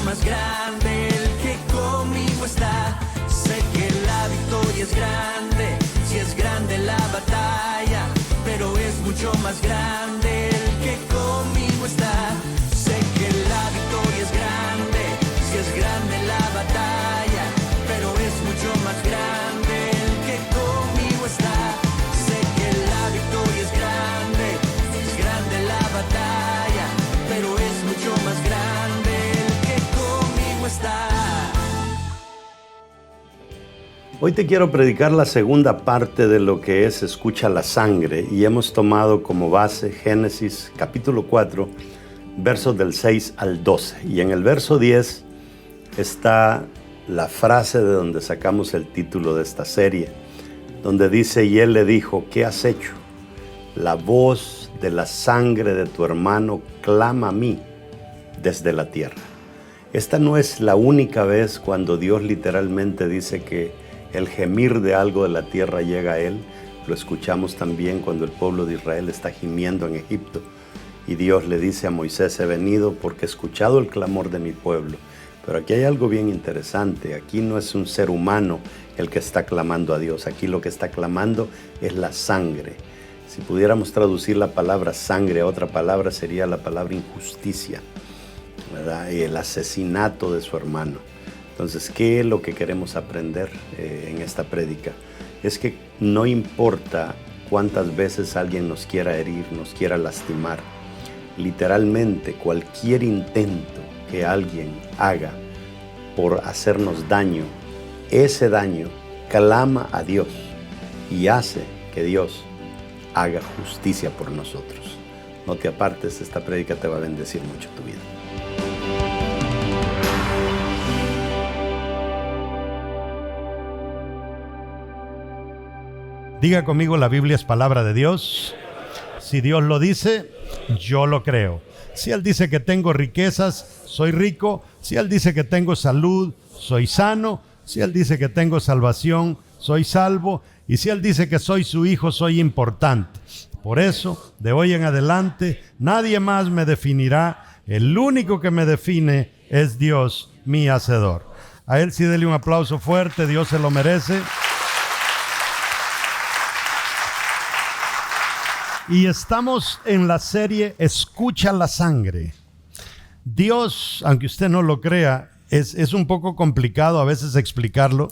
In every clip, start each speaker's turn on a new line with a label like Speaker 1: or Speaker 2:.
Speaker 1: más grande el que conmigo está. Sé que la victoria es grande, si es grande la batalla, pero es mucho más grande el que conmigo está. Sé que la victoria es grande, si es grande la batalla, pero es mucho más grande el que conmigo está. Sé que la victoria es grande la batalla, pero es mucho más grande el que conmigo está.
Speaker 2: Hoy te quiero predicar la segunda parte de lo que es Escucha la Sangre, y hemos tomado como base Génesis capítulo 4, versos del 6 al 12. Y en el verso 10 está la frase de donde sacamos el título de esta serie, donde dice: y él le dijo, ¿qué has hecho? La voz de la sangre de tu hermano clama a mí desde la tierra. Esta no es la única vez cuando Dios literalmente dice que el gemir de algo de la tierra llega a él. Lo escuchamos también cuando el pueblo de Israel está gimiendo en Egipto. Y Dios le dice a Moisés: he venido porque he escuchado el clamor de mi pueblo. Pero aquí hay algo bien interesante. Aquí no es un ser humano el que está clamando a Dios. Aquí lo que está clamando es la sangre. Si pudiéramos traducir la palabra sangre a otra palabra, sería la palabra injusticia, ¿verdad? Y el asesinato de su hermano. Entonces, ¿qué es lo que queremos aprender en esta prédica? Es que no importa cuántas veces alguien nos quiera herir, nos quiera lastimar, literalmente cualquier intento que alguien haga por hacernos daño, ese daño clama a Dios y hace que Dios haga justicia por nosotros. No te apartes, esta prédica te va a bendecir mucho tu vida.
Speaker 3: Diga conmigo: la Biblia es palabra de Dios. Si Dios lo dice, yo lo creo. Si Él dice que tengo riquezas, soy rico. Si Él dice que tengo salud, soy sano. Si Él dice que tengo salvación, soy salvo. Y si Él dice que soy su hijo, soy importante. Por eso, de hoy en adelante, nadie más me definirá. El único que me define es Dios, mi Hacedor. A Él sí dele un aplauso fuerte, Dios se lo merece. Y estamos en la serie Escucha la Sangre. Dios, aunque usted no lo crea, es un poco complicado a veces explicarlo,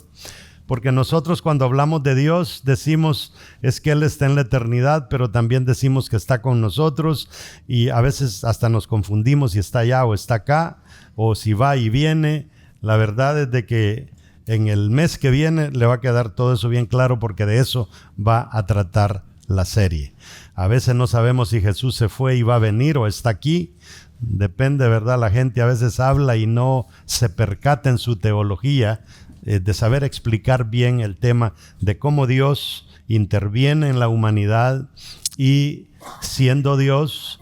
Speaker 3: porque nosotros cuando hablamos de Dios decimos es que Él está en la eternidad, pero también decimos que está con nosotros, y a veces hasta nos confundimos si está allá o está acá, o si va y viene. La verdad es de que en el mes que viene le va a quedar todo eso bien claro, porque de eso va a tratar la serie. A veces no sabemos si Jesús se fue y va a venir o está aquí. Depende, ¿verdad? La gente a veces habla y no se percata en su teología de saber explicar bien el tema de cómo Dios interviene en la humanidad, y siendo Dios,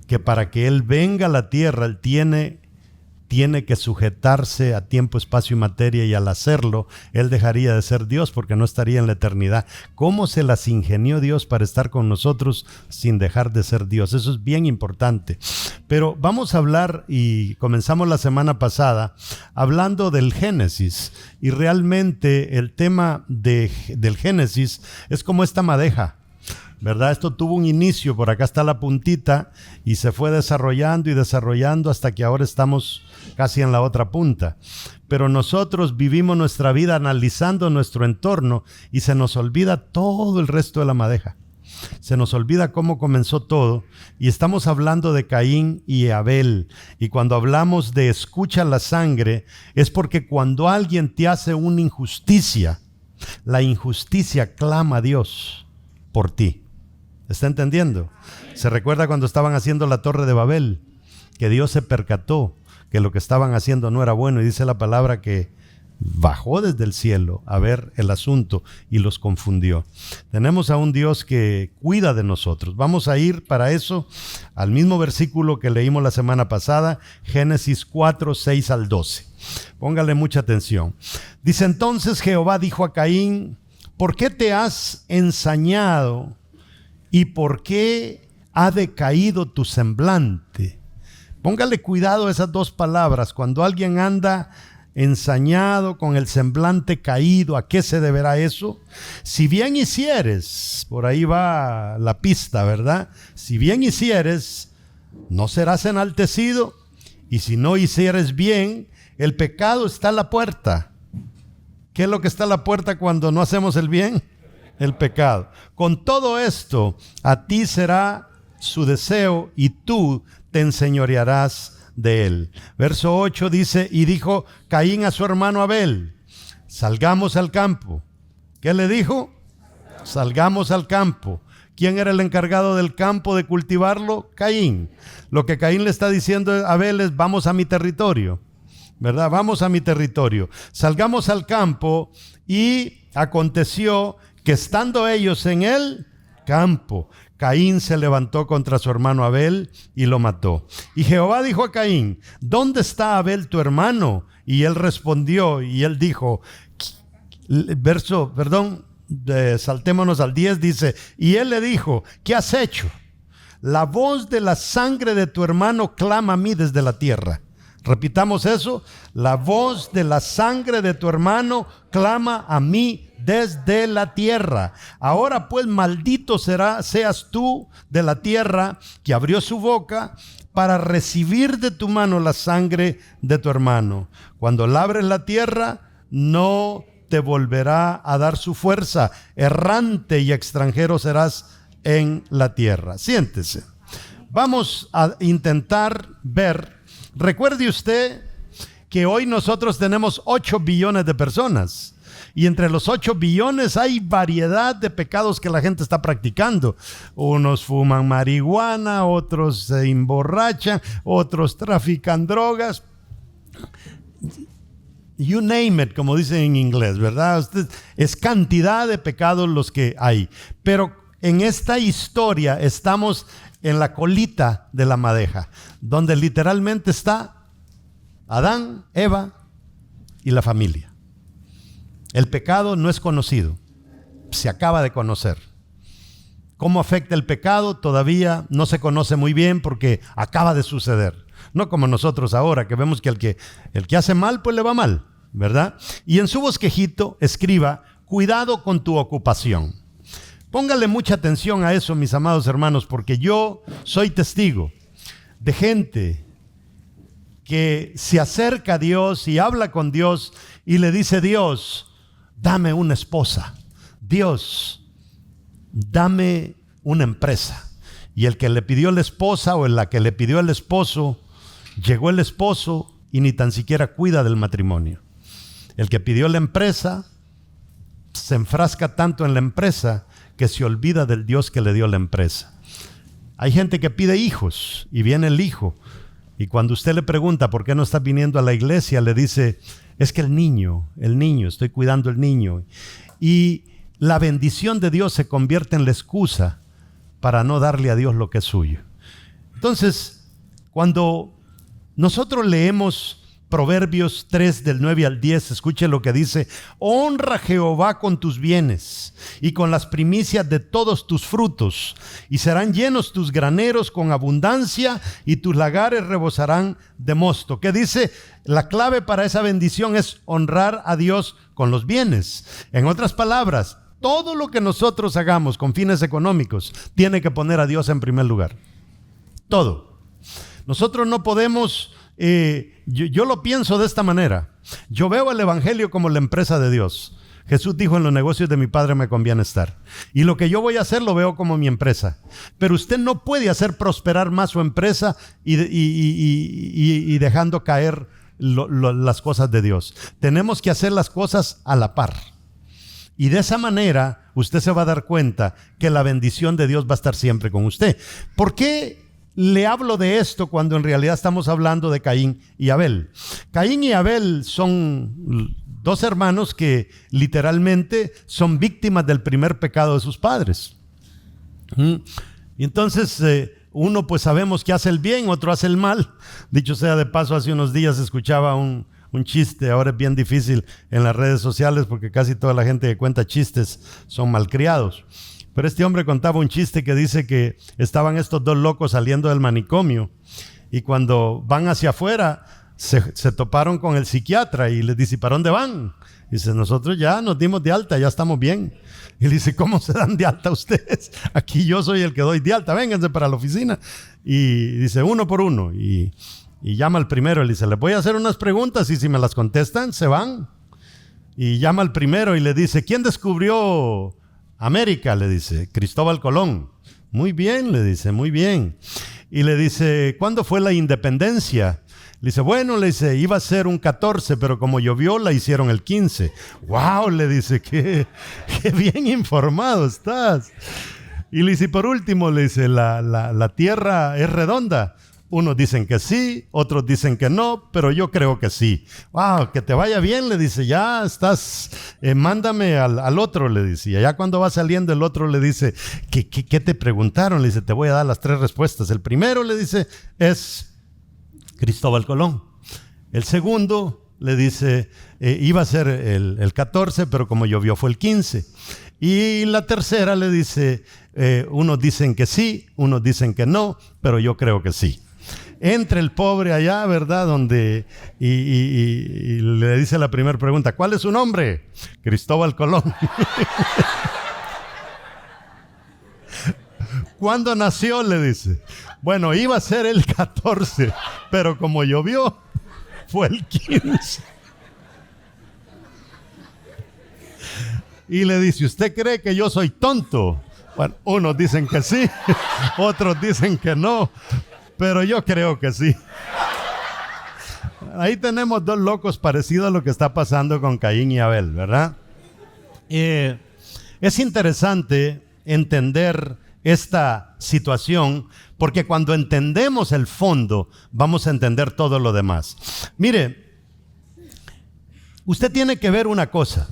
Speaker 3: que para que Él venga a la tierra, Él tiene que sujetarse a tiempo, espacio y materia, y al hacerlo, Él dejaría de ser Dios porque no estaría en la eternidad. ¿Cómo se las ingenió Dios para estar con nosotros sin dejar de ser Dios? Eso es bien importante. Pero vamos a hablar, y comenzamos la semana pasada hablando del Génesis, y realmente el tema del Génesis es como esta madeja, ¿verdad? Esto tuvo un inicio, por acá está la puntita, y se fue desarrollando y desarrollando hasta que ahora estamos casi en la otra punta. Pero nosotros vivimos nuestra vida analizando nuestro entorno y se nos olvida todo el resto de la madeja. Se nos olvida cómo comenzó todo, y estamos hablando de Caín y Abel. Y cuando hablamos de escucha la sangre, es porque cuando alguien te hace una injusticia, la injusticia clama a Dios por ti. ¿Está entendiendo? Se recuerda cuando estaban haciendo la Torre de Babel, que Dios se percató que lo que estaban haciendo no era bueno, y dice la palabra que bajó desde el cielo a ver el asunto y los confundió. Tenemos a un Dios que cuida de nosotros. Vamos a ir para eso al mismo versículo que leímos la semana pasada, Génesis 4, 6 al 12. Póngale mucha atención. Dice: entonces Jehová dijo a Caín: ¿por qué te has ensañado y por qué ha decaído tu semblante? Póngale cuidado a esas dos palabras. Cuando alguien anda ensañado, con el semblante caído, ¿a qué se deberá eso? Si bien hicieres, por ahí va la pista, ¿verdad? Si bien hicieres, no serás enaltecido, y si no hicieres bien, el pecado está a la puerta. ¿Qué es lo que está a la puerta cuando no hacemos el bien? El pecado. Con todo esto, a ti será su deseo y tú te enseñorearás de él. Verso 8 dice, y dijo Caín a su hermano Abel, salgamos al campo. ¿Qué le dijo? Salgamos al campo. ¿Quién era el encargado del campo de cultivarlo? Caín. Lo que Caín le está diciendo a Abel es, vamos a mi territorio, ¿verdad? Vamos a mi territorio. Salgamos al campo. Y aconteció que estando ellos en el campo, Caín se levantó contra su hermano Abel y lo mató. Y Jehová dijo a Caín, ¿dónde está Abel tu hermano? Y él respondió, y él dijo, saltémonos al 10, dice, y él le dijo, ¿qué has hecho? La voz de la sangre de tu hermano clama a mí desde la tierra. Repitamos eso, la voz de la sangre de tu hermano clama a mí desde la tierra. Ahora pues maldito seas tú de la tierra que abrió su boca para recibir de tu mano la sangre de tu hermano. Cuando labres la tierra, no te volverá a dar su fuerza. Errante y extranjero serás en la tierra. Siéntese. Vamos a intentar ver. Recuerde usted que hoy nosotros tenemos 8 billones de personas. Y entre los 8 billones hay variedad de pecados que la gente está practicando. Unos fuman marihuana, otros se emborrachan, otros trafican drogas. You name it, como dicen en inglés, ¿verdad? Es cantidad de pecados los que hay. Pero en esta historia estamos en la colita de la madeja, donde literalmente está Adán, Eva y la familia. El pecado no es conocido, se acaba de conocer. ¿Cómo afecta el pecado? Todavía no se conoce muy bien porque acaba de suceder. No como nosotros ahora, que vemos que el que hace mal, pues le va mal, ¿verdad? Y en su bosquejito escriba, cuidado con tu ocupación. Póngale mucha atención a eso, mis amados hermanos, porque yo soy testigo de gente que se acerca a Dios y habla con Dios y le dice, Dios, dame una esposa. Dios, dame una empresa. Y el que le pidió la esposa o la que le pidió el esposo, llegó el esposo y ni tan siquiera cuida del matrimonio. El que pidió la empresa se enfrasca tanto en la empresa que se olvida del Dios que le dio la empresa. Hay gente que pide hijos y viene el hijo. Y cuando usted le pregunta por qué no está viniendo a la iglesia, le dice, es que el niño, estoy cuidando el niño. Y la bendición de Dios se convierte en la excusa para no darle a Dios lo que es suyo. Entonces, cuando nosotros leemos Proverbios 3 del 9 al 10, escuche lo que dice, honra a Jehová con tus bienes y con las primicias de todos tus frutos, y serán llenos tus graneros con abundancia y tus lagares rebosarán de mosto. ¿Qué dice? La clave para esa bendición es honrar a Dios con los bienes. En otras palabras, todo lo que nosotros hagamos con fines económicos tiene que poner a Dios en primer lugar. Todo. Nosotros no podemos... yo lo pienso de esta manera. Yo veo el evangelio como la empresa de Dios. Jesús dijo, en los negocios de mi Padre me conviene estar. Y lo que yo voy a hacer lo veo como mi empresa. Pero usted no puede hacer prosperar más su empresa y dejando caer las cosas de Dios. Tenemos que hacer las cosas a la par. Y de esa manera usted se va a dar cuenta que la bendición de Dios va a estar siempre con usted. ¿Por qué le hablo de esto cuando en realidad estamos hablando de Caín y Abel? Caín y Abel son 2 hermanos que literalmente son víctimas del primer pecado de sus padres. Y entonces uno pues sabemos que hace el bien, otro hace el mal. Dicho sea de paso, hace unos días escuchaba un chiste, ahora es bien difícil en las redes sociales porque casi toda la gente que cuenta chistes son malcriados. Pero este hombre contaba un chiste que dice que estaban estos 2 locos saliendo del manicomio Y cuando van hacia afuera, se toparon con el psiquiatra y les dice, ¿para dónde van? Dice, nosotros ya nos dimos de alta, ya estamos bien. Y le dice, ¿cómo se dan de alta ustedes? Aquí yo soy el que doy de alta, vénganse para la oficina. Y dice, uno por uno. Y llama al primero, le dice, les voy a hacer unas preguntas y si me las contestan, se van. Y llama al primero y le dice, ¿quién descubrió América? Le dice, Cristóbal Colón. Muy bien, le dice, muy bien. Y le dice, ¿cuándo fue la independencia? Le dice, bueno, le dice, iba a ser un 14, pero como llovió, la hicieron el 15. ¡Wow! Le dice, qué bien informado estás. Y le dice, por último, le dice, ¿la Tierra es redonda? Unos dicen que sí, otros dicen que no, pero yo creo que sí. ¡Wow! Que te vaya bien, le dice, ya estás, mándame al otro, le dice. Y allá cuando va saliendo el otro le dice, ¿qué te preguntaron? Le dice, te voy a dar las 3 respuestas. El primero, le dice, es Cristóbal Colón. El segundo le dice, iba a ser el 14, pero como llovió fue el 15. Y la tercera le dice, unos dicen que sí, unos dicen que no, pero yo creo que sí. Entra el pobre allá, ¿verdad? Y le dice la primera pregunta, ¿cuál es su nombre? Cristóbal Colón. ¿Cuándo nació? Le dice. Bueno, iba a ser el 14, pero como llovió, fue el 15. Y le dice, ¿usted cree que yo soy tonto? Bueno, unos dicen que sí, otros dicen que no, pero yo creo que sí. Ahí tenemos 2 locos parecidos a lo que está pasando con Caín y Abel, ¿verdad? Es interesante entender esta situación, porque cuando entendemos el fondo, vamos a entender todo lo demás. Mire, usted tiene que ver una cosa.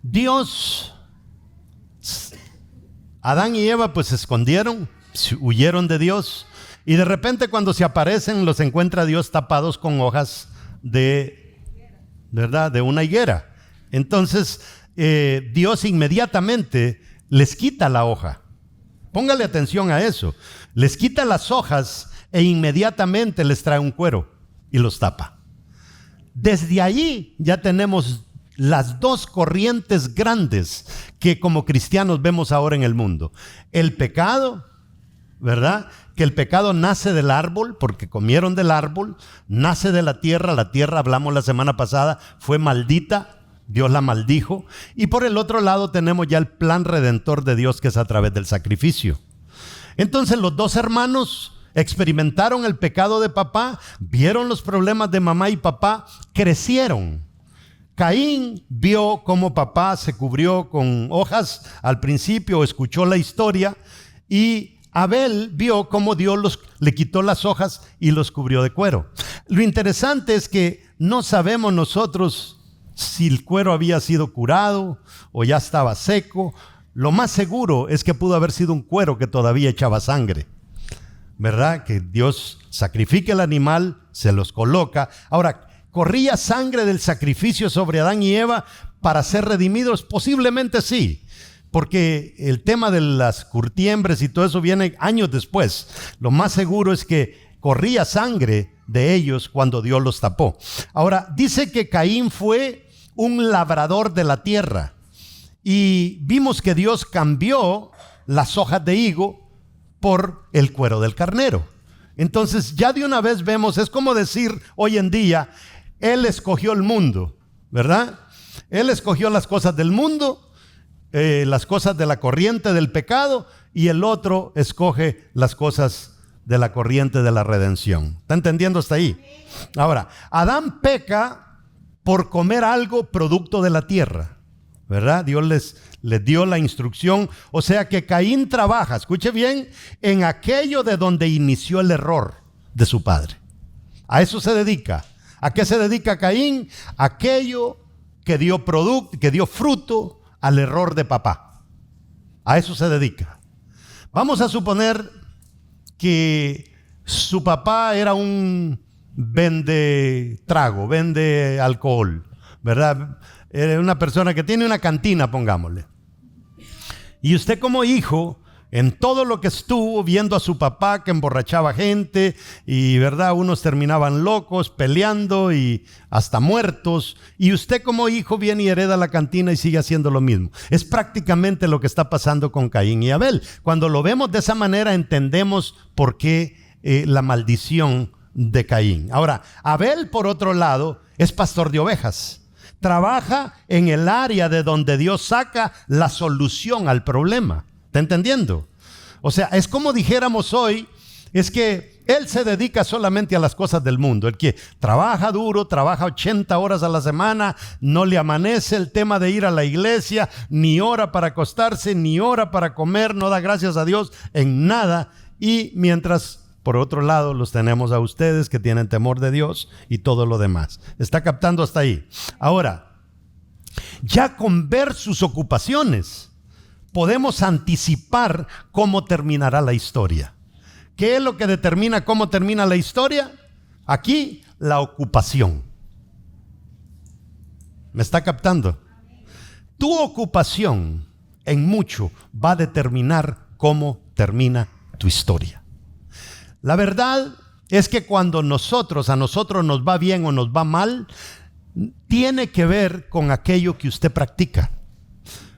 Speaker 3: Dios, Adán y Eva pues se escondieron, huyeron de Dios, y de repente cuando se aparecen los encuentra Dios tapados con hojas ¿verdad? De una higuera. Entonces Dios inmediatamente les quita la hoja. Póngale atención a eso. Les quita las hojas e inmediatamente les trae un cuero y los tapa. Desde allí ya tenemos las 2 corrientes grandes que como cristianos vemos ahora en el mundo. El pecado, ¿verdad? Que el pecado nace del árbol porque comieron del árbol, nace de la tierra, hablamos la semana pasada, fue maldita. Dios la maldijo. Y por el otro lado tenemos ya el plan redentor de Dios, que es a través del sacrificio. Entonces los 2 hermanos experimentaron el pecado de papá, vieron los problemas de mamá y papá, crecieron. Caín vio cómo papá se cubrió con hojas al principio, escuchó la historia, y Abel vio cómo Dios le quitó las hojas y los cubrió de cuero. Lo interesante es que no sabemos nosotros si el cuero había sido curado o ya estaba seco. Lo más seguro es que pudo haber sido un cuero que todavía echaba sangre, ¿verdad? Que Dios sacrifica el animal, se los coloca. Ahora, ¿corría sangre del sacrificio sobre Adán y Eva para ser redimidos? Posiblemente sí, porque el tema de las curtiembres y todo eso viene años después. Lo más seguro es que corría sangre de ellos cuando Dios los tapó. Ahora, dice que Caín fue un labrador de la tierra, y vimos que Dios cambió las hojas de higo por el cuero del carnero. Entonces ya de una vez vemos, es como decir hoy en día, Él escogió el mundo, ¿verdad? Él escogió las cosas del mundo, las cosas de la corriente del pecado, y el otro escoge las cosas de la corriente de la redención. ¿Está entendiendo hasta ahí? Ahora, Adán peca por comer algo producto de la tierra, ¿verdad? Dios les dio la instrucción. O sea que Caín trabaja, escuche bien, en aquello de donde inició el error de su padre. A eso se dedica. ¿A qué se dedica Caín? Aquello que dio fruto al error de papá. A eso se dedica. Vamos a suponer que su papá era un vende trago, vende alcohol, ¿verdad? Era una persona que tiene una cantina, pongámosle. Y usted como hijo en todo lo que estuvo, viendo a su papá que emborrachaba gente y, ¿verdad?, unos terminaban locos, peleando y hasta muertos, y usted como hijo viene y hereda la cantina y sigue haciendo lo mismo. Es prácticamente lo que está pasando con Caín y Abel. Cuando lo vemos de esa manera entendemos por qué la maldición de Caín. Ahora, Abel, por otro lado, es pastor de ovejas. Trabaja en el área de donde Dios saca la solución al problema. ¿Está entendiendo? O sea, es como dijéramos hoy, es que él se dedica solamente a las cosas del mundo. El que trabaja duro, trabaja 80 horas a la semana, no le amanece el tema de ir a la iglesia, ni hora para acostarse, ni hora para comer, no da gracias a Dios en nada. Y mientras, por otro lado, los tenemos a ustedes que tienen temor de Dios y todo lo demás. ¿Está captando hasta ahí? Ahora, ya con ver sus ocupaciones, podemos anticipar cómo terminará la historia. ¿Qué es lo que determina cómo termina la historia? Aquí, la ocupación. ¿Me está captando? Tu ocupación en mucho va a determinar cómo termina tu historia. La verdad es que cuando a nosotros nos va bien o nos va mal, tiene que ver con aquello que usted practica,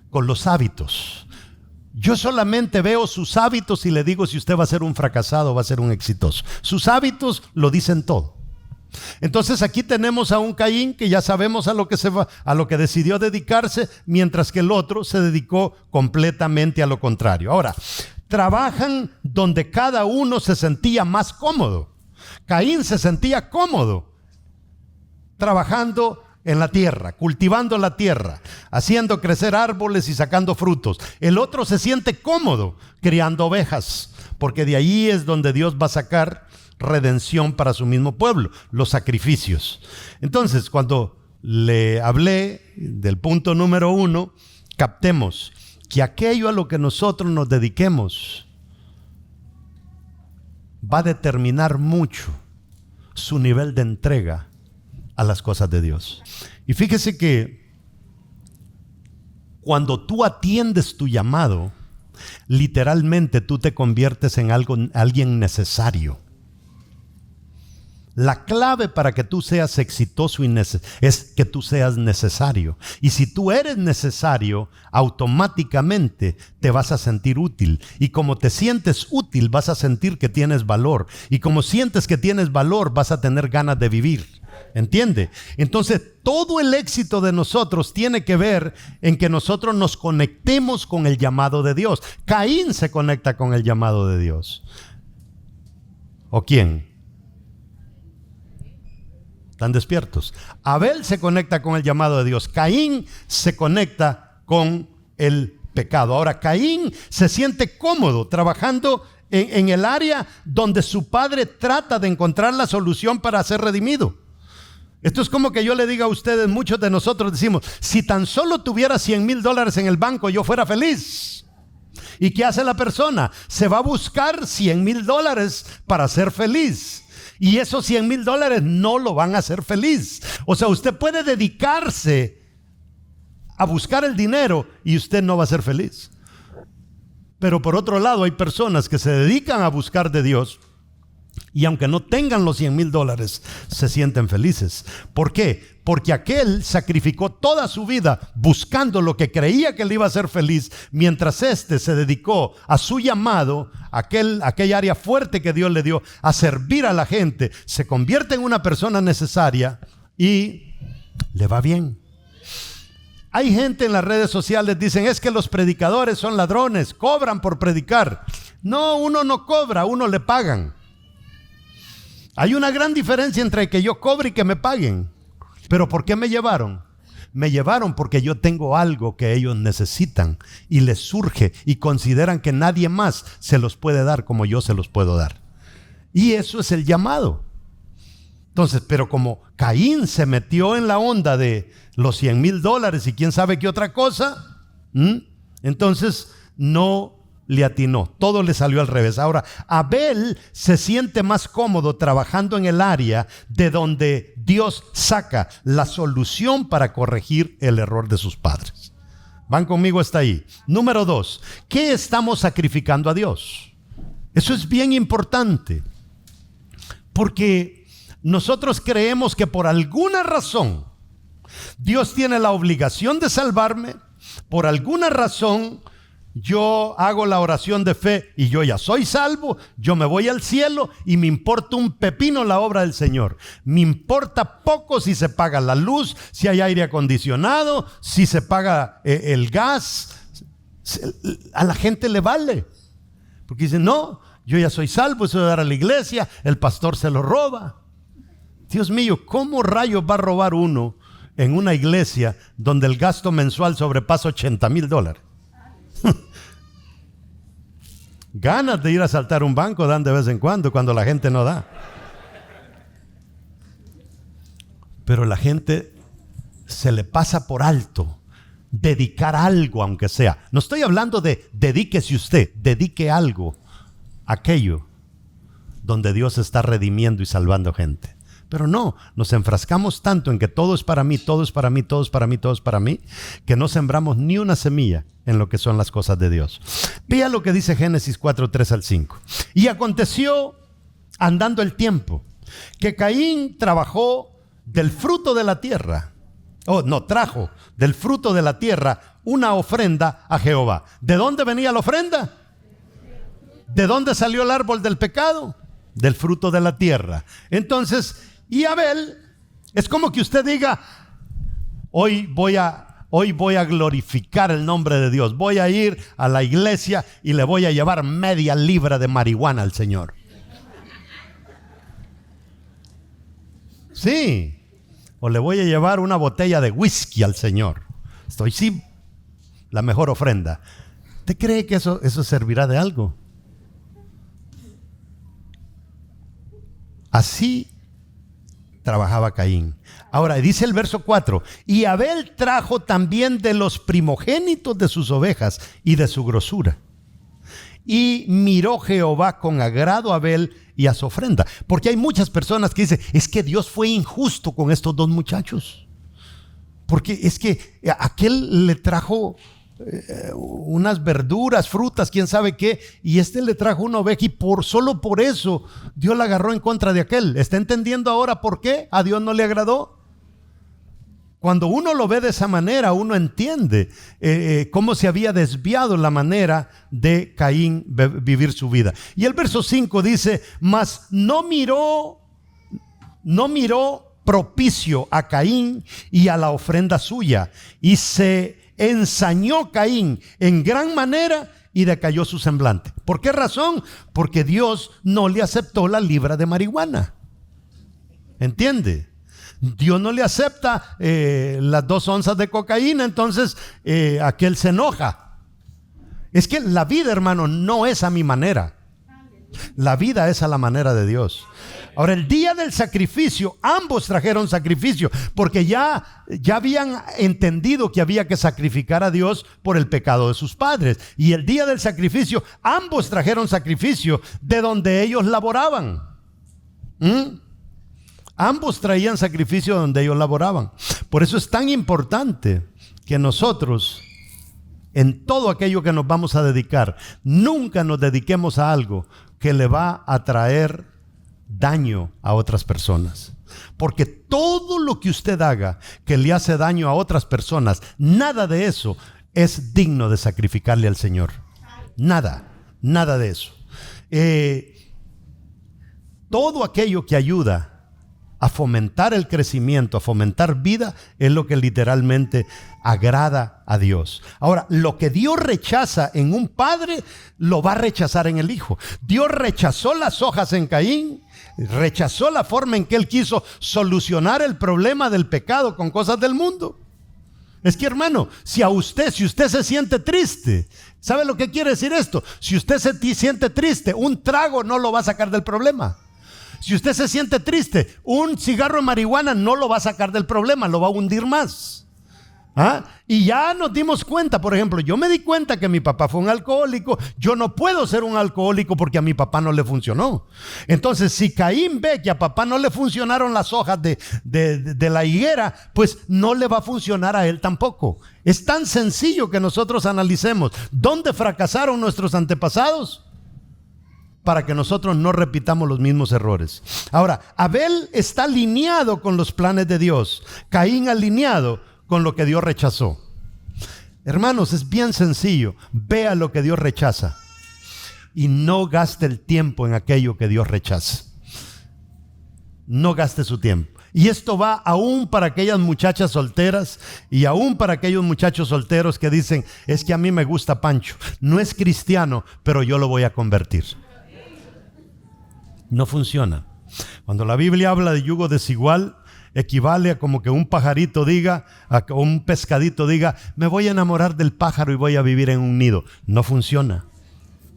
Speaker 3: con los hábitos. Yo solamente veo sus hábitos y le digo si usted va a ser un fracasado o va a ser un exitoso. Sus hábitos lo dicen todo. Entonces aquí tenemos a un Caín que ya sabemos a lo que decidió dedicarse, mientras que el otro se dedicó completamente a lo contrario. Ahora, trabajan donde cada uno se sentía más cómodo. Caín se sentía cómodo trabajando en la tierra, cultivando la tierra, haciendo crecer árboles y sacando frutos. El otro se siente cómodo criando ovejas, porque de ahí es donde Dios va a sacar redención para su mismo pueblo, los sacrificios. Entonces, cuando le hablé del punto número 1, captemos que aquello a lo que nosotros nos dediquemos va a determinar mucho su nivel de entrega a las cosas de Dios. Y fíjese que cuando tú atiendes tu llamado, literalmente tú te conviertes en alguien necesario. La clave para que tú seas exitoso es que tú seas necesario. Y si tú eres necesario, automáticamente te vas a sentir útil. Y como te sientes útil, vas a sentir que tienes valor. Y como sientes que tienes valor, vas a tener ganas de vivir. ¿Entiende? Entonces, todo el éxito de nosotros tiene que ver en que nosotros nos conectemos con el llamado de Dios. Caín se conecta con el llamado de Dios. ¿O quién? ¿Están despiertos? Abel se conecta con el llamado de Dios. Caín se conecta con el pecado. Ahora, Caín se siente cómodo trabajando en el área donde su padre trata de encontrar la solución para ser redimido. Esto es como que yo le diga a ustedes, muchos de nosotros decimos, si tan solo tuviera $100,000 en el banco, yo fuera feliz. ¿Y qué hace la persona? Se va a buscar $100,000 para ser feliz. Y esos $100,000 no lo van a hacer feliz. O sea, usted puede dedicarse a buscar el dinero y usted no va a ser feliz. Pero por otro lado, hay personas que se dedican a buscar de Dios y aunque no tengan los $100,000, se sienten felices. ¿Por qué? Porque aquel sacrificó toda su vida buscando lo que creía que le iba a hacer feliz, mientras este se dedicó a su llamado, aquella área fuerte que Dios le dio, a servir a la gente. Se convierte en una persona necesaria y le va bien. Hay gente en las redes sociales, dicen, es que los predicadores son ladrones, cobran por predicar. No, uno no cobra, uno le pagan. Hay una gran diferencia entre que yo cobre y que me paguen. ¿Pero por qué me llevaron? Me llevaron porque yo tengo algo que ellos necesitan y les surge y consideran que nadie más se los puede dar como yo se los puedo dar. Y eso es el llamado. Entonces, pero como Caín se metió en la onda de los $100,000 y quién sabe qué otra cosa, entonces no le atinó, todo le salió al revés. Ahora, Abel se siente más cómodo trabajando en el área de donde Dios saca la solución para corregir el error de sus padres. Van conmigo hasta ahí. Número 2, ¿qué estamos sacrificando a Dios? Eso es bien importante, porque nosotros creemos que por alguna razón Dios tiene la obligación de salvarme. Por alguna razón yo hago la oración de fe y yo ya soy salvo, yo me voy al cielo y me importa un pepino la obra del Señor. Me importa poco si se paga la luz, si hay aire acondicionado, si se paga el gas. A la gente le vale, porque dicen, no, yo ya soy salvo, eso de dar a la iglesia, el pastor se lo roba. Dios mío, ¿cómo rayos va a robar uno en una iglesia donde el gasto mensual sobrepasa $80,000? Ganas de ir a asaltar un banco dan de vez en cuando la gente no da. Pero la gente se le pasa por alto dedicar algo, aunque sea. No estoy hablando de dedíquese usted, dedique algo, aquello donde Dios está redimiendo y salvando gente. Pero no, nos enfrascamos tanto en que todo es para mí, todo es para mí, todo es para mí, todo es para mí, que no sembramos ni una semilla en lo que son las cosas de Dios. Vea lo que dice Génesis 4, 3 al 5. Y aconteció, andando el tiempo, que Caín trabajó del fruto de la tierra. Trajo del fruto de la tierra una ofrenda a Jehová. ¿De dónde venía la ofrenda? ¿De dónde salió el árbol del pecado? Del fruto de la tierra. Entonces, y Abel, es como que usted diga, hoy voy a glorificar el nombre de Dios. Voy a ir a la iglesia y le voy a llevar media libra de marihuana al Señor. Sí. O le voy a llevar una botella de whisky al Señor. Sí, la mejor ofrenda. ¿Usted cree que eso servirá de algo? Así trabajaba Caín. Ahora dice el verso 4, y Abel trajo también de los primogénitos de sus ovejas y de su grosura. Y miró Jehová con agrado a Abel y a su ofrenda. Porque hay muchas personas que dicen, es que Dios fue injusto con estos dos muchachos. Porque es que aquel le trajo unas verduras, frutas, quién sabe qué, y este le trajo una oveja y solo por eso Dios la agarró en contra de aquel. ¿Está entendiendo ahora por qué a Dios no le agradó? Cuando uno lo ve de esa manera, uno entiende cómo se había desviado la manera de Caín vivir su vida. Y el verso 5 dice, mas no miró propicio a Caín y a la ofrenda suya, y se ensañó Caín en gran manera y decayó su semblante. ¿Por qué razón? Porque Dios no le aceptó la libra de marihuana. ¿Entiende? Dios no le acepta las 2 onzas de cocaína, entonces aquel se enoja. Es que la vida, hermano, no es a mi manera. La vida es a la manera de Dios. Ahora, el día del sacrificio, ambos trajeron sacrificio, porque ya habían entendido que había que sacrificar a Dios por el pecado de sus padres. Y el día del sacrificio, ambos trajeron sacrificio de donde ellos laboraban. Ambos traían sacrificio donde ellos laboraban. Por eso es tan importante que nosotros, en todo aquello que nos vamos a dedicar, nunca nos dediquemos a algo que le va a traer daño a otras personas. Porque todo lo que usted haga que le hace daño a otras personas, nada de eso es digno de sacrificarle al Señor. Nada de eso. Todo aquello que ayuda a fomentar el crecimiento, a fomentar vida, es lo que literalmente agrada a Dios. Ahora, lo que Dios rechaza en un padre, lo va a rechazar en el hijo. Dios rechazó las hojas en Caín, rechazó la forma en que él quiso solucionar el problema del pecado con cosas del mundo. Es que, hermano, si usted se siente triste, ¿sabe lo que quiere decir esto? Si usted se siente triste, un trago no lo va a sacar del problema. Si usted se siente triste, un cigarro de marihuana no lo va a sacar del problema, lo va a hundir más. Y ya nos dimos cuenta, por ejemplo, yo me di cuenta que mi papá fue un alcohólico. Yo no puedo ser un alcohólico porque a mi papá no le funcionó. Entonces, si Caín ve que a papá no le funcionaron las hojas de la higuera, pues no le va a funcionar a él tampoco. Es tan sencillo que nosotros analicemos dónde fracasaron nuestros antepasados para que nosotros no repitamos los mismos errores. Ahora, Abel está alineado con los planes de Dios, Caín alineado con lo que Dios rechazó. Hermanos, es bien sencillo. Vea lo que Dios rechaza y no gaste el tiempo en aquello que Dios rechaza. No gaste su tiempo. Y esto va aún para aquellas muchachas solteras y aún para aquellos muchachos solteros que dicen: es que a mí me gusta Pancho, no es cristiano, pero yo lo voy a convertir. No funciona. Cuando la Biblia habla de yugo desigual, equivale a como que un pajarito diga, o un pescadito diga: me voy a enamorar del pájaro y voy a vivir en un nido. No funciona.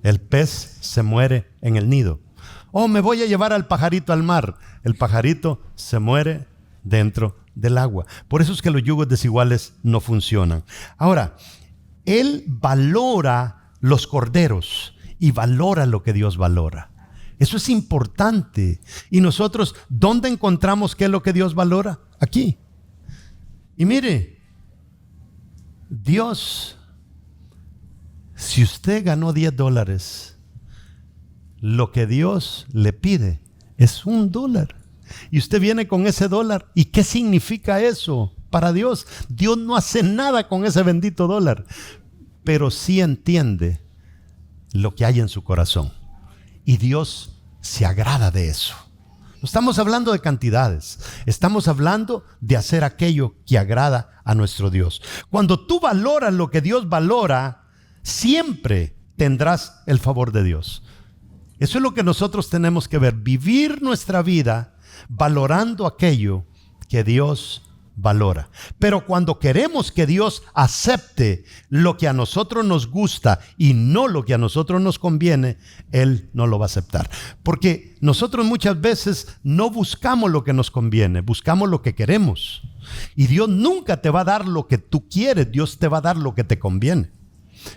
Speaker 3: El pez se muere en el nido. Me voy a llevar al pajarito al mar. El pajarito se muere dentro del agua. Por eso es que los yugos desiguales no funcionan. Ahora, él valora los corderos y valora lo que Dios valora. Eso es importante. Y nosotros, ¿dónde encontramos qué es lo que Dios valora? Aquí. Y mire, Dios, si usted ganó $10, lo que Dios le pide es $1. Y usted viene con ese $1. ¿Y qué significa eso para Dios? Dios no hace nada con ese bendito $1, pero sí entiende lo que hay en su corazón. Y Dios se agrada de eso. No estamos hablando de cantidades, estamos hablando de hacer aquello que agrada a nuestro Dios. Cuando tú valoras lo que Dios valora, siempre tendrás el favor de Dios. Eso es lo que nosotros tenemos que ver, vivir nuestra vida valorando aquello que Dios valora. Pero cuando queremos que Dios acepte lo que a nosotros nos gusta y no lo que a nosotros nos conviene, Él no lo va a aceptar. Porque nosotros muchas veces no buscamos lo que nos conviene, buscamos lo que queremos. Y Dios nunca te va a dar lo que tú quieres, Dios te va a dar lo que te conviene.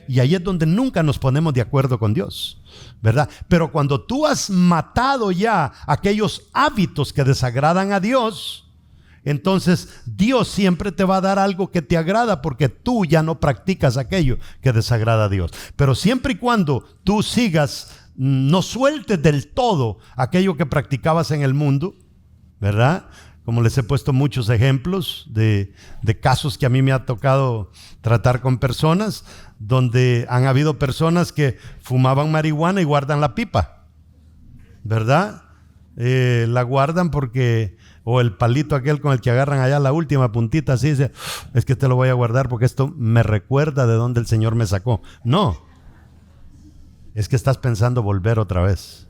Speaker 3: Y ahí es donde nunca nos ponemos de acuerdo con Dios, ¿verdad? Pero cuando tú has matado ya aquellos hábitos que desagradan a Dios, entonces Dios siempre te va a dar algo que te agrada, porque tú ya no practicas aquello que desagrada a Dios. Pero siempre y cuando tú sigas, no sueltes del todo aquello que practicabas en el mundo, ¿verdad? Como les he puesto muchos ejemplos de casos que a mí me ha tocado tratar con personas, donde han habido personas que fumaban marihuana y guardan la pipa, ¿verdad? La guardan porque, o el palito aquel con el que agarran allá la última puntita, así dice: es que te lo voy a guardar porque esto me recuerda de donde el Señor me sacó. No, es que estás pensando volver otra vez.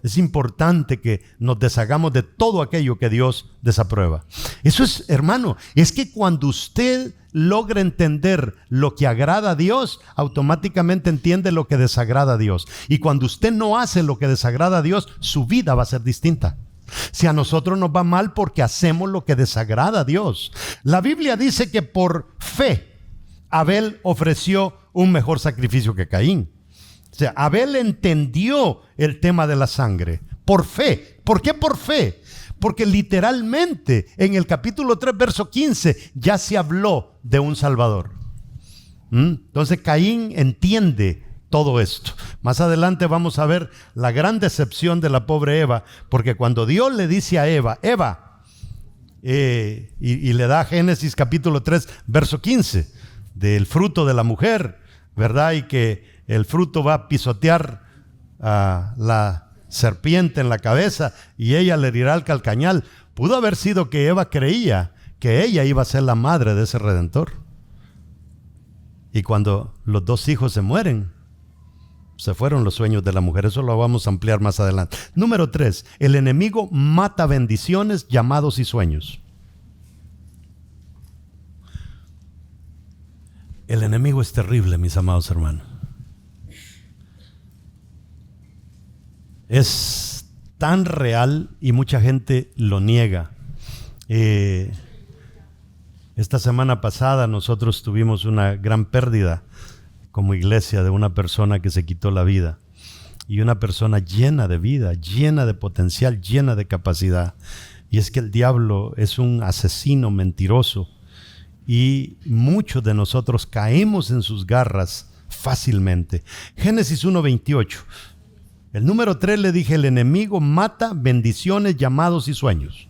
Speaker 3: Es importante que nos deshagamos de todo aquello que Dios desaprueba. Eso es, hermano, es que cuando usted logra entender lo que agrada a Dios, automáticamente entiende lo que desagrada a Dios. Y cuando usted no hace lo que desagrada a Dios, su vida va a ser distinta. Si a nosotros nos va mal porque hacemos lo que desagrada a Dios. La Biblia dice que por fe Abel ofreció un mejor sacrificio que Caín. O sea, Abel entendió el tema de la sangre por fe. ¿Por qué por fe? Porque literalmente en el capítulo 3, verso 15, ya se habló de un Salvador. Entonces Caín entiende todo esto. Más adelante vamos a ver la gran decepción de la pobre Eva, porque cuando Dios le dice a Eva, y le da Génesis capítulo 3, verso 15, del fruto de la mujer, ¿verdad? Y que el fruto va a pisotear a la serpiente en la cabeza y ella le herirá al calcañal. Pudo haber sido que Eva creía que ella iba a ser la madre de ese Redentor. Y cuando los dos hijos se mueren, se fueron los sueños de la mujer. Eso lo vamos a ampliar más adelante. Número 3, el enemigo mata bendiciones, llamados y sueños. El enemigo es terrible, mis amados hermanos. Es tan real y mucha gente lo niega. Es Esta semana pasada nosotros tuvimos una gran pérdida como iglesia de una persona que se quitó la vida. Y una persona llena de vida, llena de potencial, llena de capacidad. Y es que el diablo es un asesino mentiroso. Y muchos de nosotros caemos en sus garras fácilmente. Génesis 1:28. El número 3 le dije, el enemigo mata bendiciones, llamados y sueños.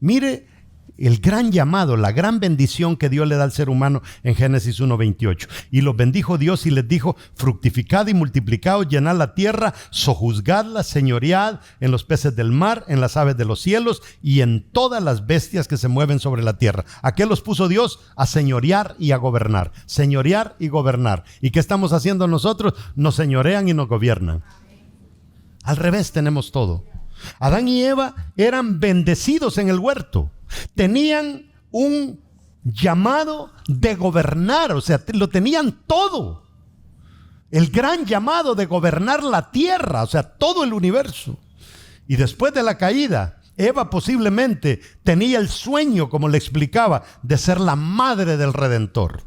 Speaker 3: Mire el gran llamado, la gran bendición que Dios le da al ser humano en Génesis 1:28. Y los bendijo Dios y les dijo, fructificad y multiplicaos, llenad la tierra, sojuzgadla, señoread en los peces del mar, en las aves de los cielos y en todas las bestias que se mueven sobre la tierra. ¿A qué los puso Dios? A señorear y a gobernar. Señorear y gobernar. ¿Y qué estamos haciendo nosotros? Nos señorean y nos gobiernan. Al revés tenemos todo. Adán y Eva eran bendecidos en el huerto. Tenían un llamado de gobernar, o sea, lo tenían todo. El gran llamado de gobernar la tierra, o sea, todo el universo. Y después de la caída, Eva posiblemente tenía el sueño, como le explicaba, de ser la madre del Redentor.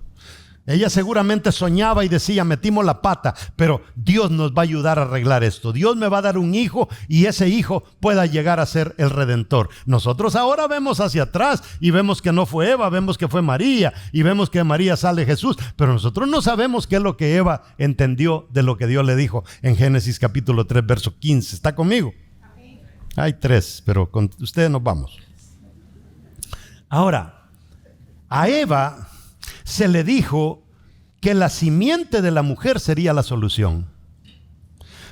Speaker 3: Ella seguramente soñaba y decía, metimos la pata, pero Dios nos va a ayudar a arreglar esto. Dios me va a dar un hijo y ese hijo pueda llegar a ser el Redentor. Nosotros ahora vemos hacia atrás y vemos que no fue Eva, vemos que fue María y vemos que de María sale Jesús. Pero nosotros no sabemos qué es lo que Eva entendió de lo que Dios le dijo en Génesis capítulo 3, verso 15. ¿Está conmigo? Hay 3, pero con ustedes nos vamos. Ahora, a Eva se le dijo que la simiente de la mujer sería la solución.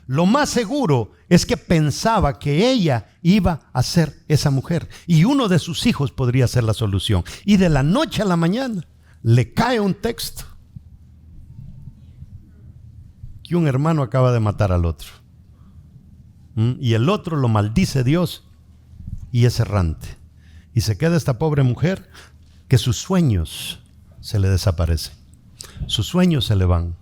Speaker 3: Lo más seguro es que pensaba que ella iba a ser esa mujer y uno de sus hijos podría ser la solución. Y de la noche a la mañana le cae un texto que un hermano acaba de matar al otro. Y el otro lo maldice Dios y es errante. Y se queda esta pobre mujer que sus sueños se le desaparece. Sus sueños se le van.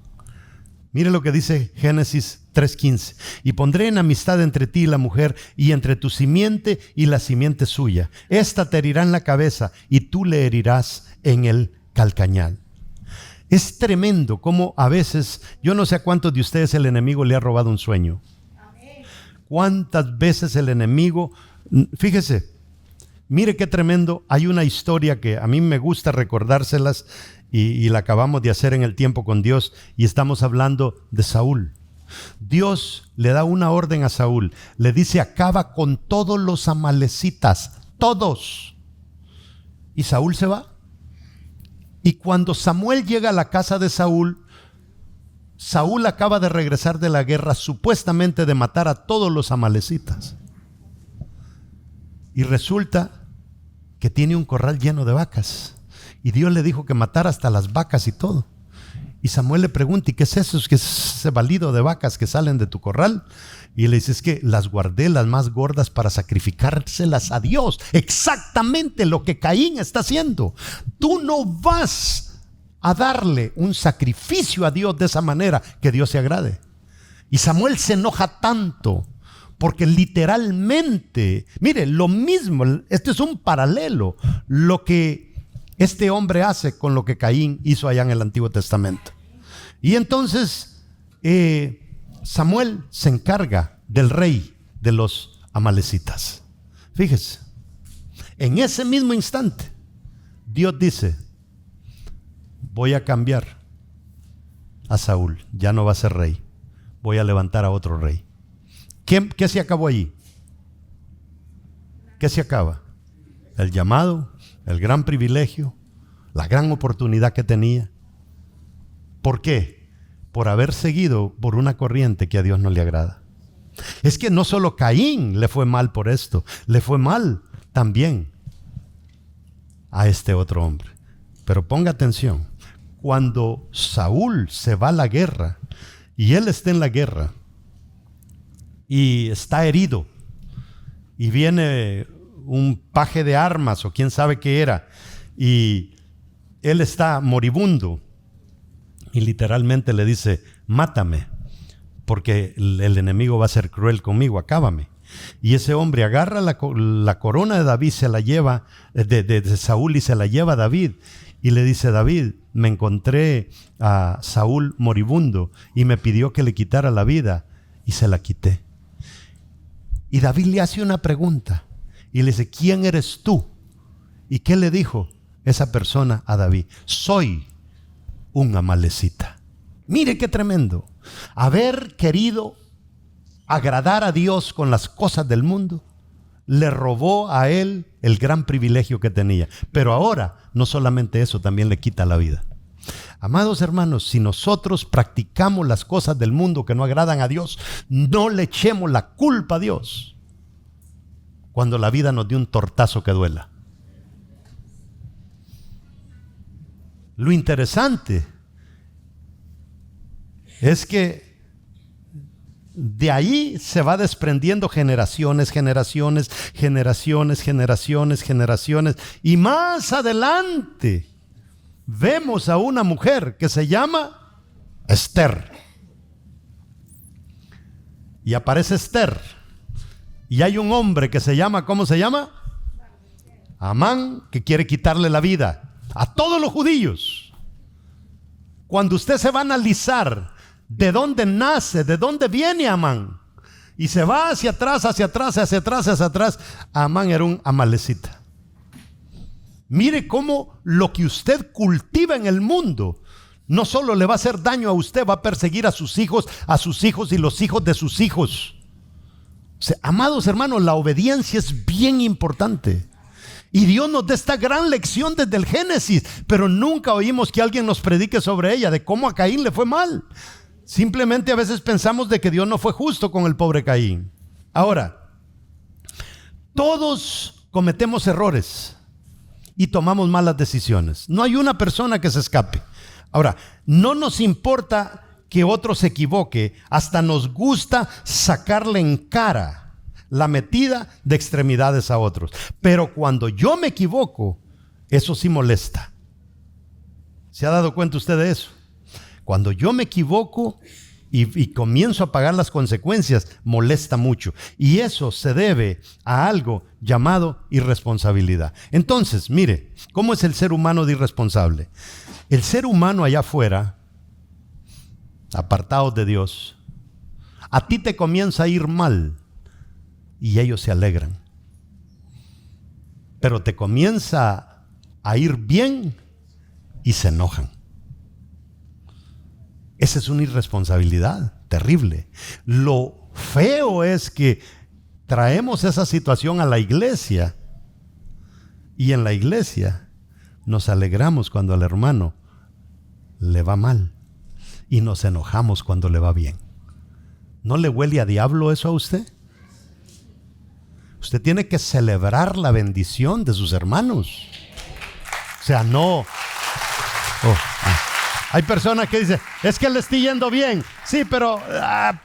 Speaker 3: Mire lo que dice Génesis 3:15. Y pondré enemistad entre ti y la mujer, y entre tu simiente y la simiente suya. Esta te herirá en la cabeza, y tú le herirás en el calcañal. Es tremendo cómo a veces, yo no sé a cuántos de ustedes el enemigo le ha robado un sueño. Cuántas veces el enemigo, fíjese, mire qué tremendo. Hay una historia que a mí me gusta recordárselas y la acabamos de hacer en el tiempo con Dios y estamos hablando de Saúl. Dios le da una orden a Saúl, le dice acaba con todos los amalecitas, todos. Y Saúl se va. Y cuando Samuel llega a la casa de Saúl, Saúl acaba de regresar de la guerra supuestamente de matar a todos los amalecitas. Y resulta que tiene un corral lleno de vacas. Y Dios le dijo que matara hasta las vacas y todo. Y Samuel le pregunta, ¿y qué es eso? ¿Es que es ese balido de vacas que salen de tu corral? Y le dice, es que las guardé las más gordas para sacrificárselas a Dios. Exactamente lo que Caín está haciendo. Tú no vas a darle un sacrificio a Dios de esa manera que Dios se agrade. Y Samuel se enoja tanto porque literalmente, mire, lo mismo, esto es un paralelo, lo que este hombre hace con lo que Caín hizo allá en el Antiguo Testamento. Y entonces Samuel se encarga del rey de los amalecitas. Fíjese, en ese mismo instante Dios dice, voy a cambiar a Saúl, ya no va a ser rey, voy a levantar a otro rey. ¿Qué se acabó allí? ¿Qué se acaba? El llamado, el gran privilegio, la gran oportunidad que tenía. ¿Por qué? Por haber seguido por una corriente que a Dios no le agrada. Es que no solo Caín le fue mal por esto, le fue mal también a este otro hombre. Pero ponga atención, cuando Saúl se va a la guerra y él está en la guerra y está herido y viene un paje de armas o quién sabe qué era y él está moribundo y literalmente le dice, mátame porque el enemigo va a ser cruel conmigo, acábame. Y ese hombre agarra la corona de David, se la lleva de Saúl y se la lleva a David y le dice: David, me encontré a Saúl moribundo y me pidió que le quitara la vida y se la quité. Y David le hace una pregunta y le dice: ¿quién eres tú? ¿Y qué le dijo esa persona a David? Soy un amalecita. Mire qué tremendo. Haber querido agradar a Dios con las cosas del mundo le robó a él el gran privilegio que tenía. Pero ahora no solamente eso, también le quita la vida. Amados hermanos, si nosotros practicamos las cosas del mundo que no agradan a Dios, no le echemos la culpa a Dios cuando la vida nos dio un tortazo que duela. Lo interesante es que de ahí se va desprendiendo generaciones, y más adelante vemos a una mujer que se llama Esther. Y aparece Esther. Y hay un hombre que se llama, ¿cómo se llama? Amán, que quiere quitarle la vida a todos los judíos. Cuando usted se va a analizar de dónde nace, de dónde viene Amán, y se va hacia atrás, Amán era un amalecita. Mire cómo lo que usted cultiva en el mundo no solo le va a hacer daño a usted, va a perseguir a sus hijos y los hijos de sus hijos. O sea, amados hermanos, la obediencia es bien importante. Y Dios nos da esta gran lección desde el Génesis, pero nunca oímos que alguien nos predique sobre ella, de cómo a Caín le fue mal. Simplemente a veces pensamos de que Dios no fue justo con el pobre Caín. Ahora, todos cometemos errores y tomamos malas decisiones. No hay una persona que se escape. Ahora, no nos importa que otro se equivoque, hasta nos gusta sacarle en cara la metida de extremidades a otros. Pero cuando yo me equivoco, eso sí molesta. ¿Se ha dado cuenta usted de eso? Cuando yo me equivoco y comienzo a pagar las consecuencias, molesta mucho. Y eso se debe a algo llamado irresponsabilidad. Entonces, mire, ¿cómo es el ser humano de irresponsable? El ser humano allá afuera, apartados de Dios, a ti te comienza a ir mal y ellos se alegran. Pero te comienza a ir bien y se enojan. Esa es una irresponsabilidad terrible. Lo feo es que traemos esa situación a la iglesia y en la iglesia nos alegramos cuando al hermano le va mal y nos enojamos cuando le va bien. ¿No le huele a diablo eso a usted? Usted tiene que celebrar la bendición de sus hermanos. O sea, no... Hay personas que dicen, es que le estoy yendo bien. Sí, pero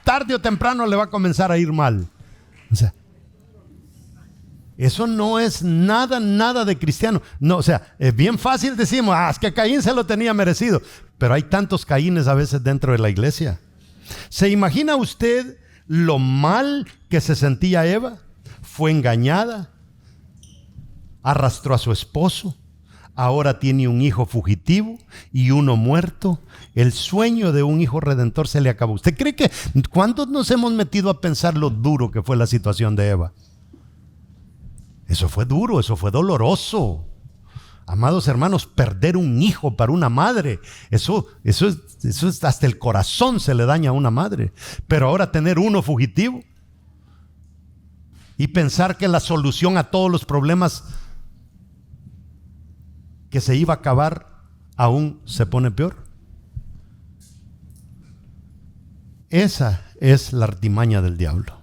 Speaker 3: tarde o temprano le va a comenzar a ir mal. O sea, eso no es nada de cristiano. No, o sea, es bien fácil decimos, es que Caín se lo tenía merecido. Pero hay tantos Caínes a veces dentro de la iglesia. ¿Se imagina usted lo mal que se sentía Eva? Fue engañada, arrastró a su esposo. Ahora tiene un hijo fugitivo y uno muerto. El sueño de un hijo redentor se le acabó. ¿Usted cree que cuántos nos hemos metido a pensar lo duro que fue la situación de Eva? Eso fue duro, eso fue doloroso. Amados hermanos, perder un hijo para una madre, eso es hasta el corazón se le daña a una madre. Pero ahora tener uno fugitivo y pensar que la solución a todos los problemas que se iba a acabar, aún se pone peor. Esa es la artimaña del diablo.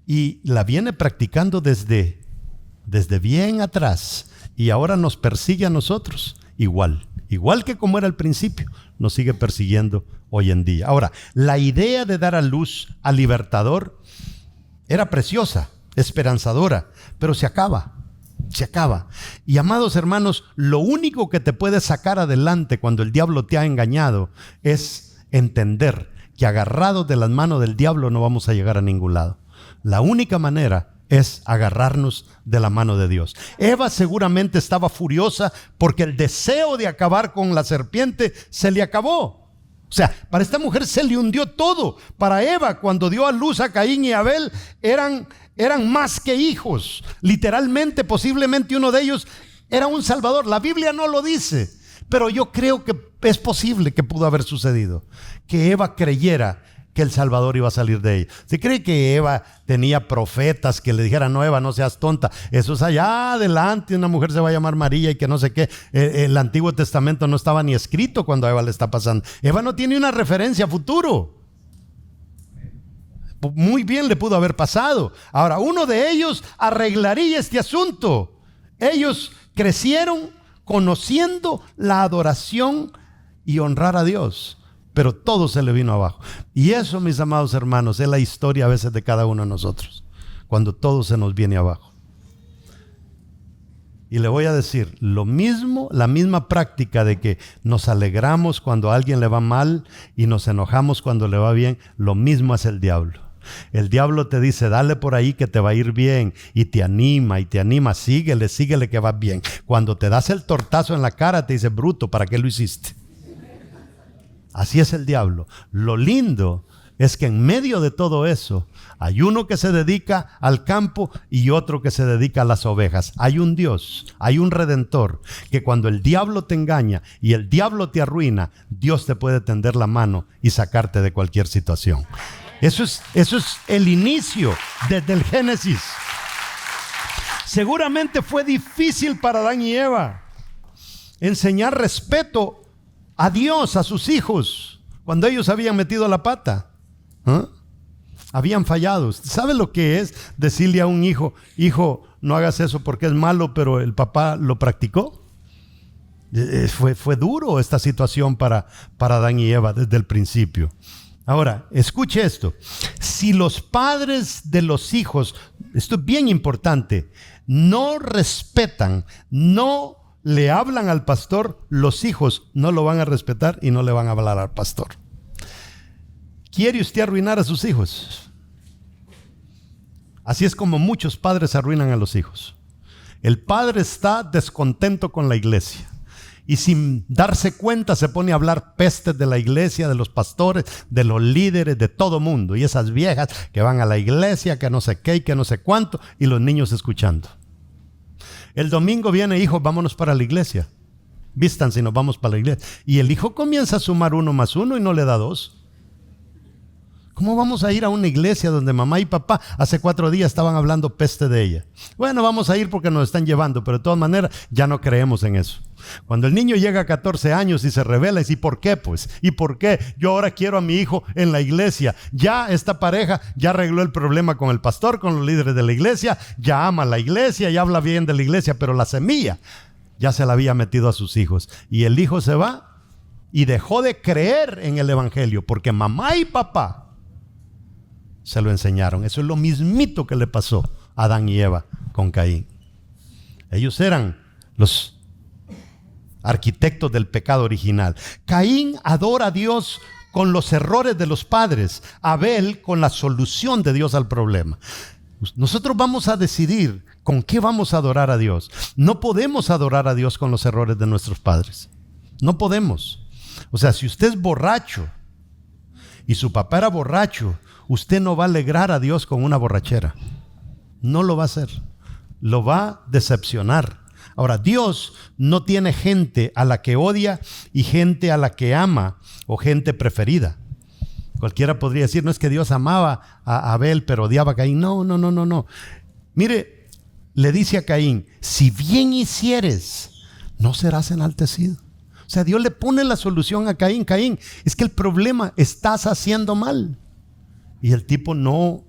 Speaker 3: Y la viene practicando desde bien atrás. Y ahora nos persigue a nosotros. Igual que como era al principio, nos sigue persiguiendo hoy en día. Ahora, la idea de dar a luz al libertador era preciosa, esperanzadora, pero se acaba. Y amados hermanos, lo único que te puede sacar adelante cuando el diablo te ha engañado es entender que agarrados de las manos del diablo no vamos a llegar a ningún lado. La única manera es agarrarnos de la mano de Dios. Eva seguramente estaba furiosa porque el deseo de acabar con la serpiente se le acabó. O sea, para esta mujer se le hundió todo. Para Eva, cuando dio a luz a Caín y Abel, eran más que hijos. Literalmente, posiblemente uno de ellos era un salvador. La Biblia no lo dice, pero yo creo que es posible que pudo haber sucedido. Que Eva creyera que el Salvador iba a salir de ella. ¿Se cree que Eva tenía profetas que le dijeran, no, Eva, no seas tonta? Eso es allá adelante, una mujer se va a llamar María y que no sé qué. El Antiguo Testamento no estaba ni escrito cuando a Eva le está pasando. Eva no tiene una referencia a futuro. Muy bien le pudo haber pasado. Ahora, uno de ellos arreglaría este asunto. Ellos crecieron conociendo la adoración y honrar a Dios. Pero todo se le vino abajo. Y eso, mis amados hermanos, es la historia a veces de cada uno de nosotros, cuando todo se nos viene abajo. Y le voy a decir, lo mismo, la misma práctica de que nos alegramos cuando a alguien le va mal y nos enojamos cuando le va bien, lo mismo hace el diablo. El diablo te dice, dale por ahí que te va a ir bien, y te anima, síguele que vas bien. Cuando te das el tortazo en la cara, te dice, bruto, ¿para qué lo hiciste? Así es el diablo. Lo lindo es que en medio de todo eso hay uno que se dedica al campo y otro que se dedica a las ovejas. Hay un Dios, hay un Redentor, que cuando el diablo te engaña y el diablo te arruina, Dios te puede tender la mano y sacarte de cualquier situación. Eso es el inicio desde el Génesis. Seguramente fue difícil para Adán y Eva enseñar respeto a Dios, a sus hijos, cuando ellos habían metido la pata. Habían fallado. ¿Sabe lo que es decirle a un hijo, hijo, no hagas eso porque es malo, pero el papá lo practicó? Fue duro esta situación para Adán y Eva desde el principio. Ahora, escuche esto. Si los padres de los hijos, esto es bien importante, no respetan, no le hablan al pastor, los hijos no lo van a respetar y no le van a hablar al pastor. ¿Quiere usted arruinar a sus hijos? Así es como muchos padres arruinan a los hijos. El padre está descontento con la iglesia y sin darse cuenta se pone a hablar pestes de la iglesia, de los pastores, de los líderes, de todo mundo. Y esas viejas que van a la iglesia, que no sé qué y que no sé cuánto, y los niños escuchando. El domingo viene, hijos, vámonos para la iglesia. Vístanse y nos vamos para la iglesia. Y el hijo comienza a sumar 1 más 1 y no le da 2. ¿Cómo vamos a ir a una iglesia donde mamá y papá hace 4 días estaban hablando peste de ella? Bueno, vamos a ir porque nos están llevando, pero de todas maneras ya no creemos en eso. Cuando el niño llega a 14 años y se revela, ¿y por qué pues? ¿Y por qué? Yo ahora quiero a mi hijo en la iglesia. Ya esta pareja ya arregló el problema con el pastor, con los líderes de la iglesia, ya ama la iglesia, ya habla bien de la iglesia, pero la semilla ya se la había metido a sus hijos. Y el hijo se va y dejó de creer en el evangelio porque mamá y papá se lo enseñaron. Eso es lo mismito que le pasó a Adán y Eva con Caín. Ellos eran los arquitectos del pecado original. Caín adora a Dios con los errores de los padres, Abel con la solución de Dios al problema. Nosotros vamos a decidir con qué vamos a adorar a Dios. No podemos adorar a Dios con los errores de nuestros padres. No podemos. O sea, si usted es borracho y su papá era borracho, usted no va a alegrar a Dios con una borrachera. No lo va a hacer. Lo va a decepcionar. Ahora, Dios no tiene gente a la que odia y gente a la que ama o gente preferida. Cualquiera podría decir, no es que Dios amaba a Abel pero odiaba a Caín. No. Mire, le dice a Caín, si bien hicieres, no serás enaltecido. O sea, Dios le pone la solución a Caín. Caín, es que el problema, estás haciendo mal. Y el tipo no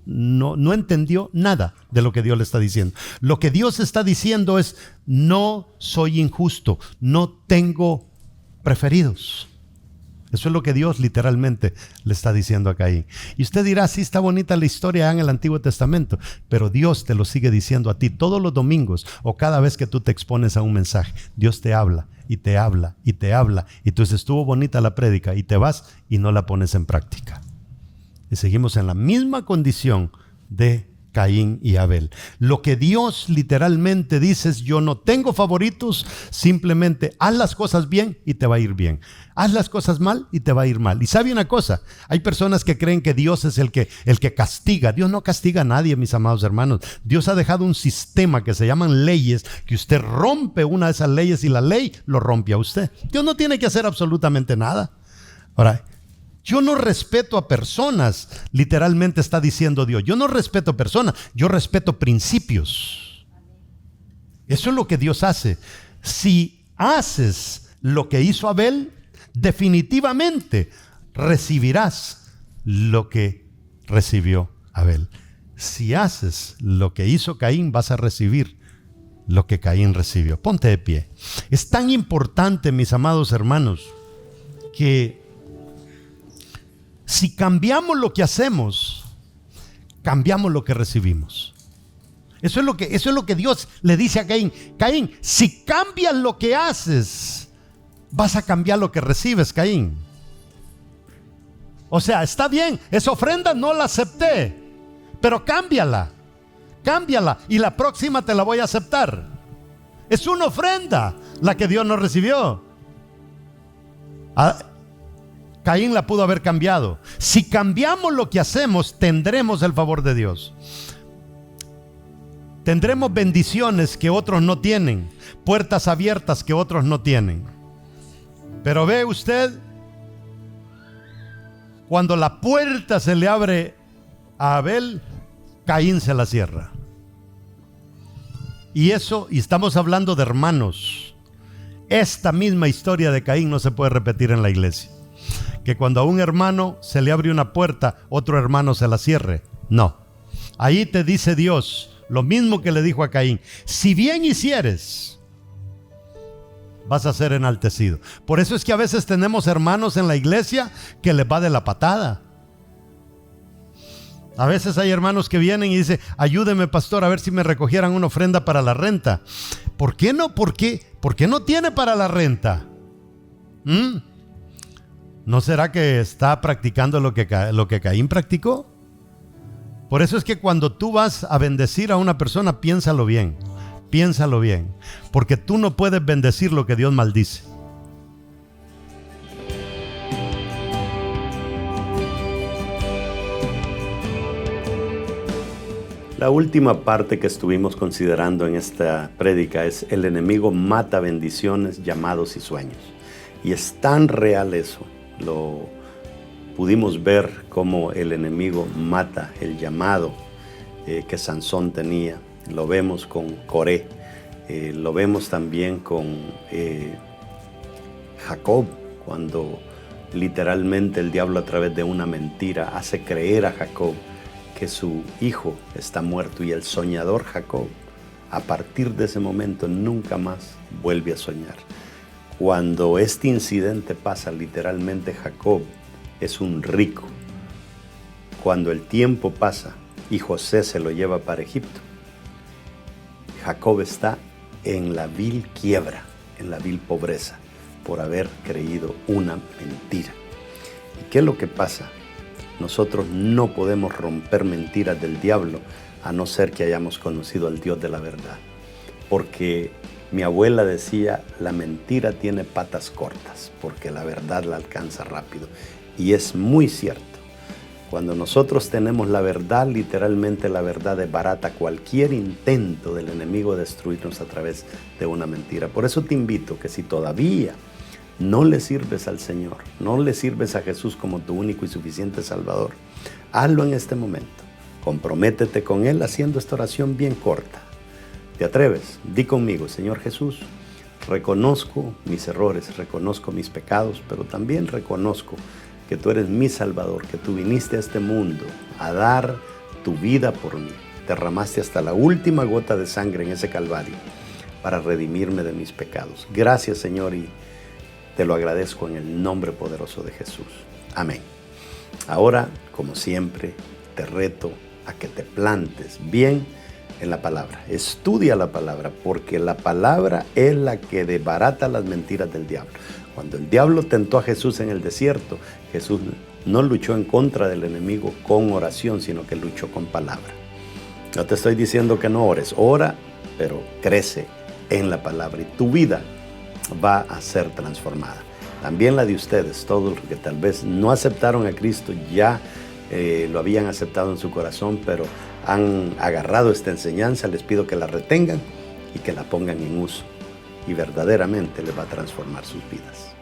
Speaker 3: entendió nada de lo que Dios le está diciendo. Lo que Dios está diciendo es, no soy injusto, no tengo preferidos. Eso es lo que Dios literalmente le está diciendo a Caín. Y usted dirá, sí, está bonita la historia en el Antiguo Testamento, pero Dios te lo sigue diciendo a ti todos los domingos o cada vez que tú te expones a un mensaje. Dios te habla y te habla y te habla. Y tú dices, estuvo bonita la prédica, y te vas y no la pones en práctica. Y seguimos en la misma condición de Caín y Abel. Lo que Dios literalmente dice es: yo no tengo favoritos, simplemente haz las cosas bien y te va a ir bien. Haz las cosas mal y te va a ir mal. Y sabe una cosa, hay personas que creen que Dios es el que castiga. Dios no castiga a nadie, mis amados hermanos. Dios ha dejado un sistema que se llaman leyes, que usted rompe una de esas leyes y la ley lo rompe a usted. Dios no tiene que hacer absolutamente nada. Ahora, yo no respeto a personas, literalmente está diciendo Dios. Yo no respeto personas, yo respeto principios. Eso es lo que Dios hace. Si haces lo que hizo Abel, definitivamente recibirás lo que recibió Abel. Si haces lo que hizo Caín, vas a recibir lo que Caín recibió. Ponte de pie. Es tan importante, mis amados hermanos, que si cambiamos lo que hacemos, cambiamos lo que recibimos. Eso es lo que Dios le dice a Caín. Caín, si cambias lo que haces, vas a cambiar lo que recibes, Caín. O sea, está bien, esa ofrenda no la acepté, pero cámbiala y la próxima te la voy a aceptar. Es una ofrenda la que Dios no recibió. Caín la pudo haber cambiado. Si cambiamos lo que hacemos, tendremos el favor de Dios. Tendremos bendiciones que otros no tienen, puertas abiertas que otros no tienen. Pero ve usted, cuando la puerta se le abre a Abel, Caín se la cierra. Y estamos hablando de hermanos. Esta misma historia de Caín no se puede repetir en la iglesia. Que cuando a un hermano se le abre una puerta, otro hermano se la cierre. No. Ahí te dice Dios lo mismo que le dijo a Caín: si bien hicieres, vas a ser enaltecido. Por eso es que a veces tenemos hermanos en la iglesia que les va de la patada. A veces hay hermanos que vienen y dicen: ayúdeme, pastor, a ver si me recogieran una ofrenda para la renta. ¿Por qué no? ¿Por qué no tiene para la renta? ¿No será que está practicando lo que Caín practicó? Por eso es que cuando tú vas a bendecir a una persona, piénsalo bien, porque tú no puedes bendecir lo que Dios maldice.
Speaker 2: La última parte que estuvimos considerando en esta prédica es: el enemigo mata bendiciones, llamados y sueños. Y es tan real eso. Lo pudimos ver cómo el enemigo mata el llamado que Sansón tenía. Lo vemos con Coré, lo vemos también con Jacob, cuando literalmente el diablo, a través de una mentira, hace creer a Jacob que su hijo está muerto, y el soñador Jacob, a partir de ese momento, nunca más vuelve a soñar. Cuando este incidente pasa, literalmente Jacob es un rico. Cuando el tiempo pasa y José se lo lleva para Egipto, Jacob está en la vil quiebra, en la vil pobreza, por haber creído una mentira. ¿Y qué es lo que pasa? Nosotros no podemos romper mentiras del diablo a no ser que hayamos conocido al Dios de la verdad. Porque mi abuela decía: la mentira tiene patas cortas, porque la verdad la alcanza rápido. Y es muy cierto. Cuando nosotros tenemos la verdad, literalmente la verdad desbarata cualquier intento del enemigo de destruirnos a través de una mentira. Por eso te invito que si todavía no le sirves al Señor, no le sirves a Jesús como tu único y suficiente Salvador, hazlo en este momento. Comprométete con Él haciendo esta oración bien corta. ¿Te atreves? Di conmigo: Señor Jesús, reconozco mis errores, reconozco mis pecados, pero también reconozco que tú eres mi Salvador, que tú viniste a este mundo a dar tu vida por mí. Derramaste hasta la última gota de sangre en ese Calvario para redimirme de mis pecados. Gracias, Señor, y te lo agradezco en el nombre poderoso de Jesús. Amén. Ahora, como siempre, te reto a que te plantes bien en la palabra. Estudia la palabra, porque la palabra es la que desbarata las mentiras del diablo. Cuando el diablo tentó a Jesús en el desierto, Jesús no luchó en contra del enemigo con oración, sino que luchó con palabra. No te estoy diciendo que no ores, ora, pero crece en la palabra y tu vida va a ser transformada. También la de ustedes, todos los que tal vez no aceptaron a Cristo, ya lo habían aceptado en su corazón, pero han agarrado esta enseñanza. Les pido que la retengan y que la pongan en uso, y verdaderamente les va a transformar sus vidas.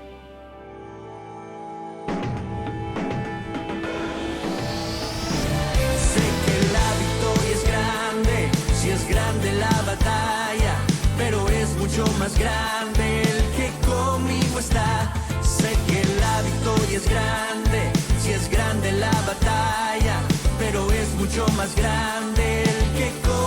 Speaker 1: Sé que la victoria es grande, si es grande la batalla, pero es mucho más grande el que conmigo está. Sé que la victoria es grande, si es grande la batalla, pero es mucho más grande el que conmigo está.